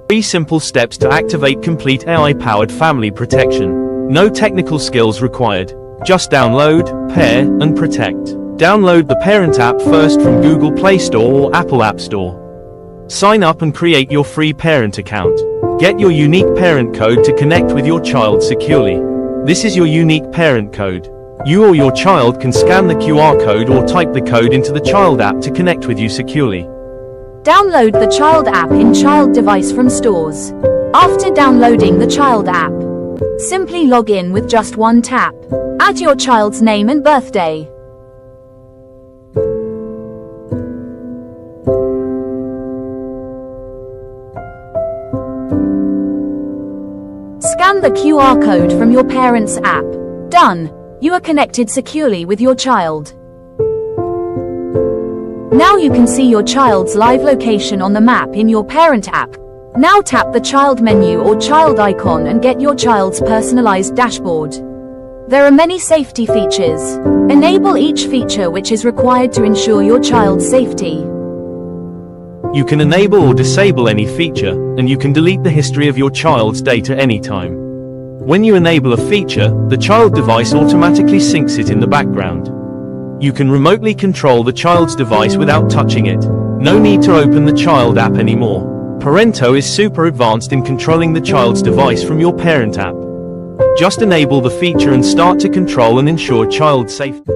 Three simple steps to activate complete AI-powered family protection. No technical skills required. Just download, pair, and protect. Download the Parent app first from Google Play Store or Apple App Store. Sign up and create your free Parent account. Get your unique parent code to connect with your child securely. This is your unique parent code. You or your child can scan the QR code or type the code into the child app to connect with you securely. Download the child app in child device from stores. After downloading the child app, simply log in with just one tap. Add your child's name and birthday. Scan the QR code from your parent's app. Done. You are connected securely with your child. Now you can see your child's live location on the map in your Parent app. Now tap the child menu or child icon and get your child's personalized dashboard. There are many safety features. Enable each feature which is required to ensure your child's safety. You can enable or disable any feature, and you can delete the history of your child's data anytime. When you enable a feature, the child device automatically syncs it in the background. You can remotely control the child's device without touching it. No need to open the child app anymore. Parento is super advanced in controlling the child's device from your Parent app. Just enable the feature and start to control and ensure child safety.